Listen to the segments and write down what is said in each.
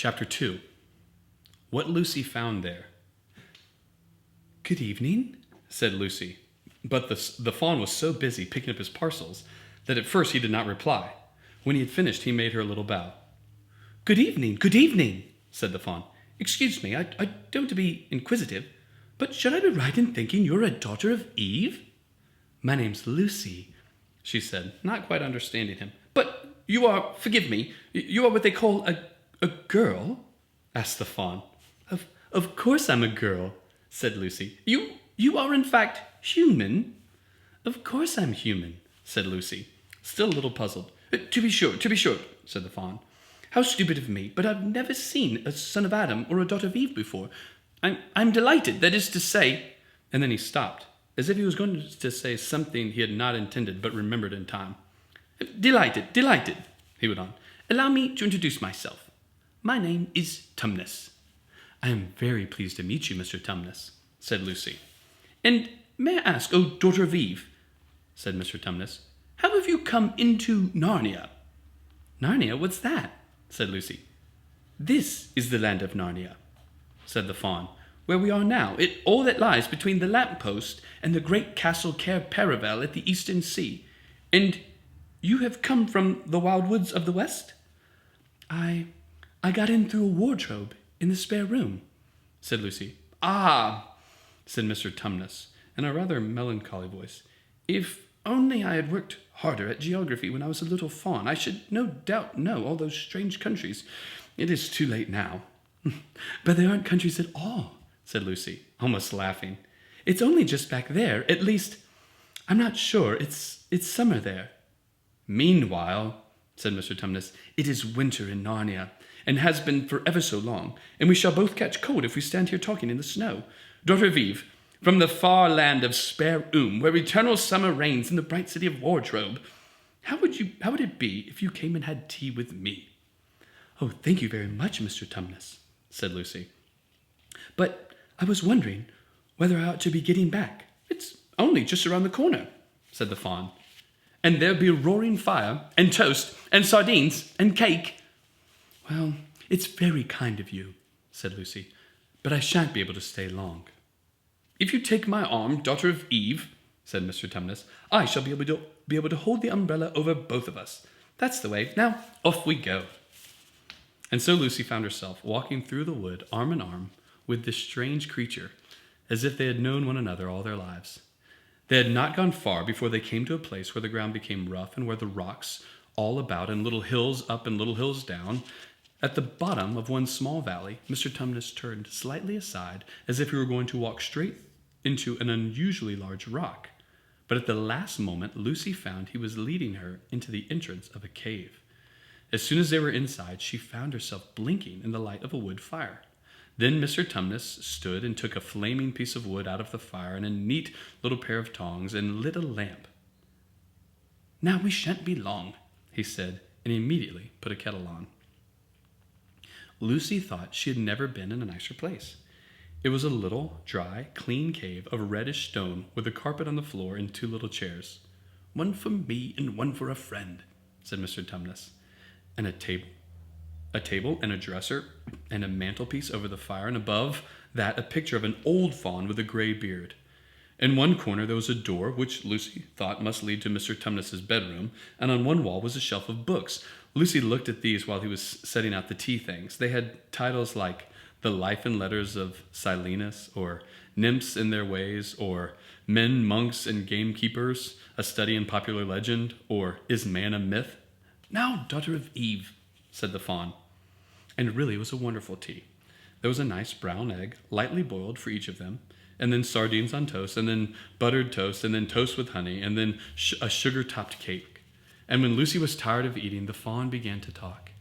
Chapter 2. What Lucy Found There. "Good evening," said Lucy, but the fawn was so busy picking up his parcels that at first he did not reply. When he had finished, he made her a little bow. Good evening," said the fawn. "Excuse me, I don't want to be inquisitive, but should I be right in thinking you're a daughter of Eve?" "My name's Lucy," she said, not quite understanding him. "But you are, forgive me, you are what they call a girl?" asked the fawn. Of course I'm a girl," said Lucy. You are in fact human?" "Of course I'm human," said Lucy, still a little puzzled. To be sure, said the fawn. "How stupid of me, but I've never seen a son of Adam or a daughter of Eve before. I'm delighted, that is to say," and then he stopped, as if he was going to say something he had not intended but remembered in time. Delighted, he went on. "Allow me to introduce myself. My name is Tumnus." "I am very pleased to meet you, Mr. Tumnus," said Lucy. "And may I ask, O daughter of Eve," said Mr. Tumnus, "how have you come into Narnia?" "Narnia? What's that?" said Lucy. "This is the land of Narnia," said the fawn, "where we are now, all that lies between the lamp-post and the great castle Cair Paravel at the eastern sea. And you have come from the wild woods of the west?" I got in through a wardrobe in the spare room," said Lucy. "Ah," said Mr. Tumnus, in a rather melancholy voice. "If only I had worked harder at geography when I was a little fawn, I should no doubt know all those strange countries. It is too late now." "But they aren't countries at all," said Lucy, almost laughing. "It's only just back there. At least, I'm not sure. It's summer there." "Meanwhile," said Mr. Tumnus, "it is winter in Narnia, and has been for ever so long, and we shall both catch cold if we stand here talking in the snow. Daughter of Eve, from the far land of Spare where eternal summer reigns in the bright city of Wardrobe, how would it be if you came and had tea with me?" "Oh, thank you very much, Mr. Tumnus," said Lucy. "But I was wondering whether I ought to be getting back." "It's only just around the corner," said the fawn. "And there'll be a roaring fire, and toast, and sardines, and cake." "Well, it's very kind of you," said Lucy, "but I shan't be able to stay long." "If you take my arm, daughter of Eve," said Mr. Tumnus, "I shall be able to hold the umbrella over both of us. That's the way. Now, off we go." And so Lucy found herself walking through the wood, arm in arm, with this strange creature, as if they had known one another all their lives. They had not gone far before they came to a place where the ground became rough and where the rocks all about and little hills up and little hills down. At the bottom of one small valley, Mr. Tumnus turned slightly aside, as if he were going to walk straight into an unusually large rock. But at the last moment, Lucy found he was leading her into the entrance of a cave. As soon as they were inside, she found herself blinking in the light of a wood fire. Then Mr. Tumnus stood and took a flaming piece of wood out of the fire and a neat little pair of tongs and lit a lamp. "Now we shan't be long," he said, and immediately put a kettle on. Lucy thought she had never been in a nicer place. It was a little, dry, clean cave of reddish stone with a carpet on the floor and two little chairs. "One for me and one for a friend," said Mr. Tumnus. "And a table and a dresser and a mantelpiece over the fire, and above that a picture of an old fawn with a gray beard. In one corner there was a door, which Lucy thought must lead to Mr. Tumnus's bedroom, and on one wall was a shelf of books. Lucy looked at these while he was setting out the tea things. They had titles like The Life and Letters of Silenus, or Nymphs in Their Ways, or Men, Monks, and Gamekeepers, A Study in Popular Legend, or Is Man a Myth? "Now, daughter of Eve," said the fawn. And really it was a wonderful tea. There was a nice brown egg, lightly boiled for each of them, and then sardines on toast, and then buttered toast, and then toast with honey, and then a sugar-topped cake. And when Lucy was tired of eating, the fawn began to talk.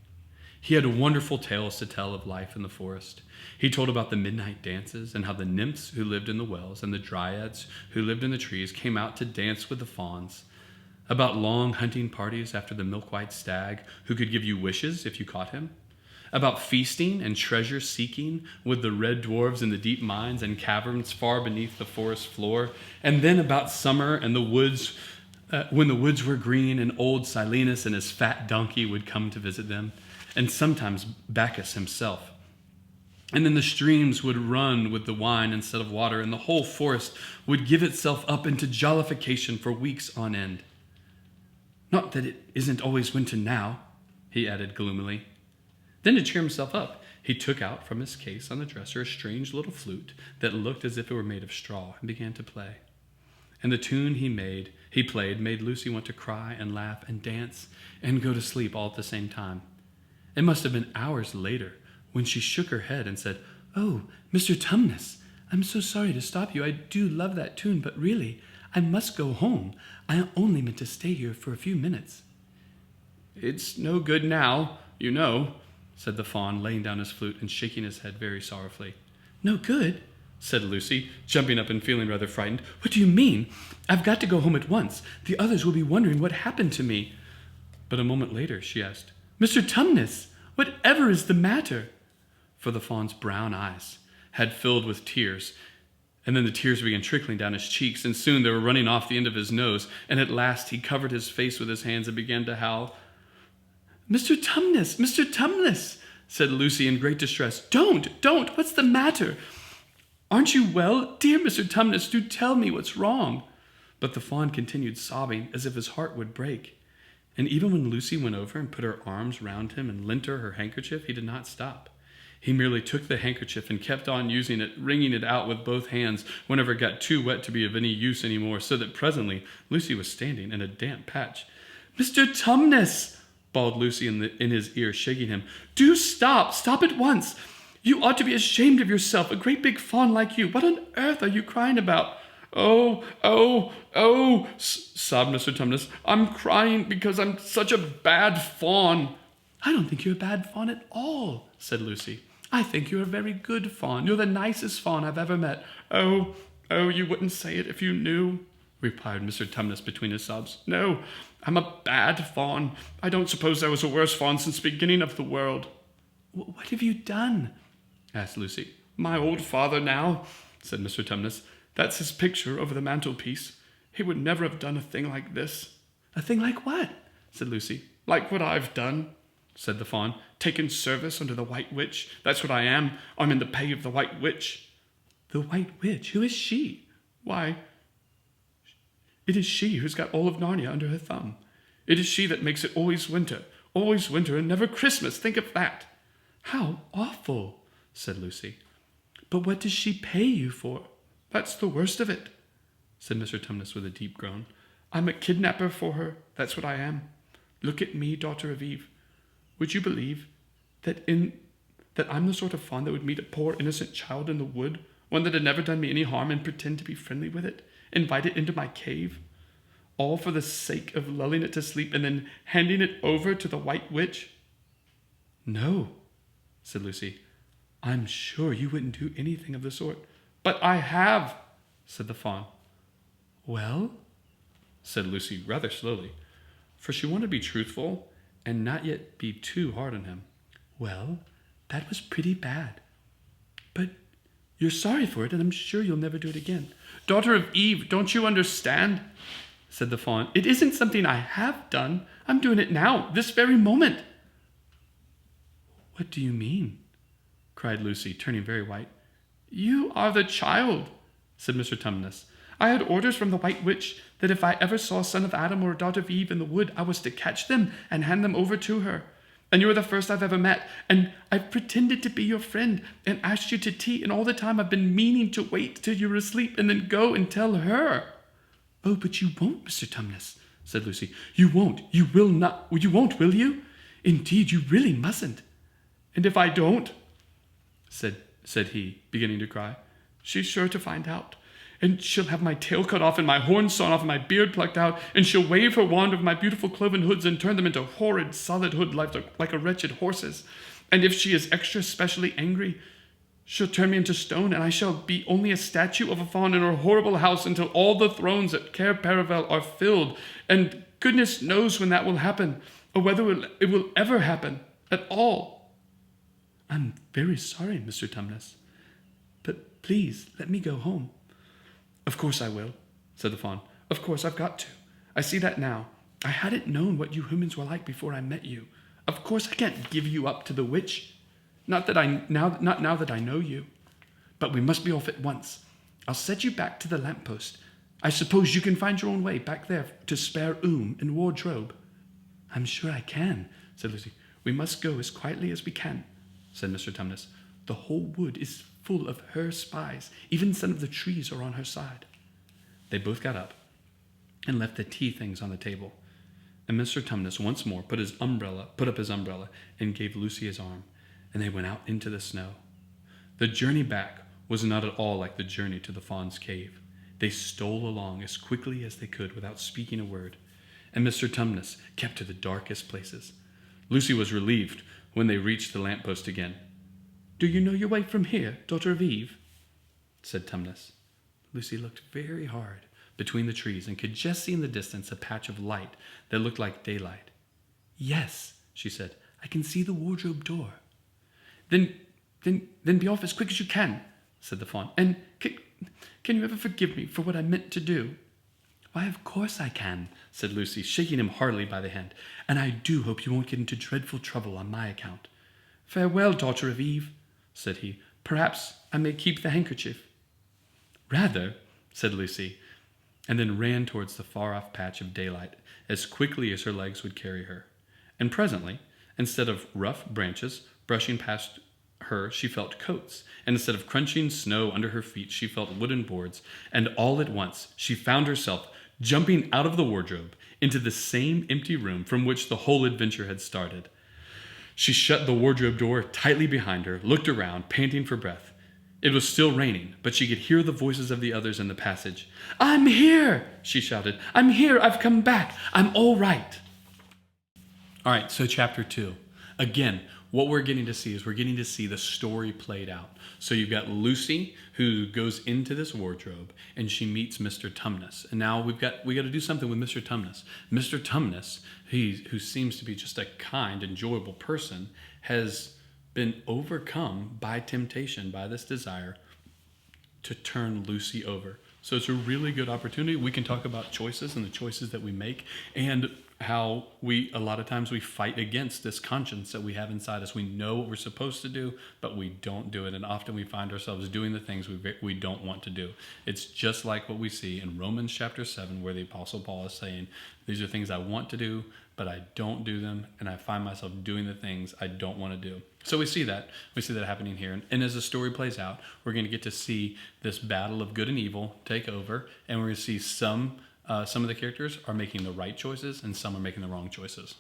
He had wonderful tales to tell of life in the forest. He told about the midnight dances and how the nymphs who lived in the wells and the dryads who lived in the trees came out to dance with the fawns, about long hunting parties after the milk-white stag who could give you wishes if you caught him, about feasting and treasure-seeking with the red dwarves in the deep mines and caverns far beneath the forest floor, and then about summer and the woods when the woods were green and old Silenus and his fat donkey would come to visit them, and sometimes Bacchus himself. And then the streams would run with the wine instead of water, and the whole forest would give itself up into jollification for weeks on end. Not that it isn't always winter now, he added gloomily. Then to cheer himself up, he took out from his case on the dresser a strange little flute that looked as if it were made of straw, and began to play. And the tune he played made Lucy want to cry and laugh and dance and go to sleep all at the same time. It must have been hours later when she shook her head and said, "Oh, Mr. Tumnus, I'm so sorry to stop you. I do love that tune, but really, I must go home. I only meant to stay here for a few minutes." "It's no good now, you know," said the fawn, laying down his flute and shaking his head very sorrowfully. "No good?" said Lucy, jumping up and feeling rather frightened. "What do you mean? I've got to go home at once. The others will be wondering what happened to me." But a moment later she asked, "Mr. Tumnus, whatever is the matter?" For the fawn's brown eyes had filled with tears, and then the tears began trickling down his cheeks, and soon they were running off the end of his nose, and at last he covered his face with his hands and began to howl. "Mr. Tumnus, Mr. Tumnus," said Lucy in great distress. Don't, what's the matter? Aren't you well? Dear Mr. Tumnus, do tell me what's wrong." But the fawn continued sobbing as if his heart would break. And even when Lucy went over and put her arms round him and lent her handkerchief, he did not stop. He merely took the handkerchief and kept on using it, wringing it out with both hands whenever it got too wet to be of any use anymore, so that presently Lucy was standing in a damp patch. "Mr. Tumnus," bawled Lucy in his ear, shaking him. "Do stop! Stop at once! You ought to be ashamed of yourself, a great big fawn like you. What on earth are you crying about?" Oh, sobbed Mr. Tumnus. "I'm crying because I'm such a bad fawn." "I don't think you're a bad fawn at all," said Lucy. "I think you're a very good fawn. You're the nicest fawn I've ever met." Oh, you wouldn't say it if you knew," replied Mr. Tumnus between his sobs. "No, I'm a bad fawn. I don't suppose there was a worse fawn since the beginning of the world." "What have you done?" asked Lucy. "My old father now," said Mr. Tumnus. "That's his picture over the mantelpiece. He would never have done a thing like this." "A thing like what?" said Lucy. "Like what I've done," said the fawn. "Taken service under the White Witch. That's what I am. I'm in the pay of the White Witch." "The White Witch? Who is she?" "Why, it is she who's got all of Narnia under her thumb. It is she that makes it always winter, and never Christmas. Think of that." "How awful," said Lucy. "But what does she pay you for?" "That's the worst of it," said Mr. Tumnus with a deep groan. "I'm a kidnapper for her. That's what I am. Look at me, daughter of Eve. Would you believe that I'm the sort of fawn that would meet a poor innocent child in the wood, one that had never done me any harm, and pretend to be friendly with it, invite it into my cave, all for the sake of lulling it to sleep and then handing it over to the White Witch?" "No," said Lucy. "I'm sure you wouldn't do anything of the sort." "But I have," said the fawn. "Well?" said Lucy rather slowly, for she wanted to be truthful and not yet be too hard on him. "Well, that was pretty bad. But you're sorry for it, and I'm sure you'll never do it again." "Daughter of Eve, don't you understand?" said the fawn. "It isn't something I have done. I'm doing it now, this very moment." "What do you mean?" cried Lucy, turning very white. "You are the child," said Mr. Tumnus. "I had orders from the White Witch that if I ever saw a son of Adam or a daughter of Eve in the wood, I was to catch them and hand them over to her. And you are the first I've ever met, and I've pretended to be your friend and asked you to tea, and all the time I've been meaning to wait till you were asleep and then go and tell her." "Oh, but you won't, Mr. Tumnus," said Lucy. "You won't. You will not. You won't, will you? Indeed, you really mustn't." "And if I don't," said he, beginning to cry, "she's sure to find out. And she'll have my tail cut off and my horns sawn off and my beard plucked out, and she'll wave her wand over my beautiful cloven hoods and turn them into horrid solid hood like a wretched horse's. And if she is extra specially angry, she'll turn me into stone, and I shall be only a statue of a fawn in her horrible house until all the thrones at Cair Paravel are filled. And goodness knows when that will happen, or whether it will ever happen at all." "I'm very sorry, Mr. Tumnus, but please let me go home." "Of course I will," said the fawn. "Of course I've got to. I see that now. I hadn't known what you humans were like before I met you. Of course I can't give you up to the witch. Not now that I know you. But we must be off at once. I'll set you back to the lamppost. I suppose you can find your own way back there to spare and wardrobe. I'm sure I can, said Lucy. We must go as quietly as we can, said Mr. Tumnus. The whole wood is full of her spies. Even some of the trees are on her side. They both got up and left the tea things on the table. And Mr. Tumnus once more put up his umbrella and gave Lucy his arm, and they went out into the snow. The journey back was not at all like the journey to the fawn's cave. They stole along as quickly as they could without speaking a word, and Mr. Tumnus kept to the darkest places. Lucy was relieved when they reached the lamppost again. Do you know your way from here, daughter of Eve? Said Tumnus. Lucy looked very hard between the trees and could just see in the distance a patch of light that looked like daylight. Yes, she said, I can see the wardrobe door. Then be off as quick as you can, said the fawn. And can you ever forgive me for what I meant to do? Why, of course I can, said Lucy, shaking him heartily by the hand. And I do hope you won't get into dreadful trouble on my account. Farewell, daughter of Eve, said he. Perhaps I may keep the handkerchief. Rather, said Lucy, and then ran towards the far-off patch of daylight as quickly as her legs would carry her. And presently, instead of rough branches brushing past her, she felt coats, and instead of crunching snow under her feet, she felt wooden boards, and all at once she found herself jumping out of the wardrobe into the same empty room from which the whole adventure had started. She shut the wardrobe door tightly behind her, looked around, panting for breath. It was still raining, but she could hear the voices of the others in the passage. I'm here, she shouted. I'm here. I've come back. I'm all right. All right, so chapter 2. Again, what we're getting to see is we're getting to see the story played out. So you've got Lucy, who goes into this wardrobe, and she meets Mr. Tumnus. And now we got to do something with Mr. Tumnus. Mr. Tumnus, who seems to be just a kind, enjoyable person, has been overcome by temptation, by this desire to turn Lucy over. So it's a really good opportunity. We can talk about choices and the choices that we make, and how a lot of times we fight against this conscience that we have inside us. We know what we're supposed to do, but we don't do it. And often we find ourselves doing the things we don't want to do. It's just like what we see in Romans chapter 7, where the Apostle Paul is saying, these are things I want to do, but I don't do them. And I find myself doing the things I don't want to do. So we see that happening here. And as the story plays out, we're going to get to see this battle of good and evil take over. And we're going to see some of the characters are making the right choices and some are making the wrong choices.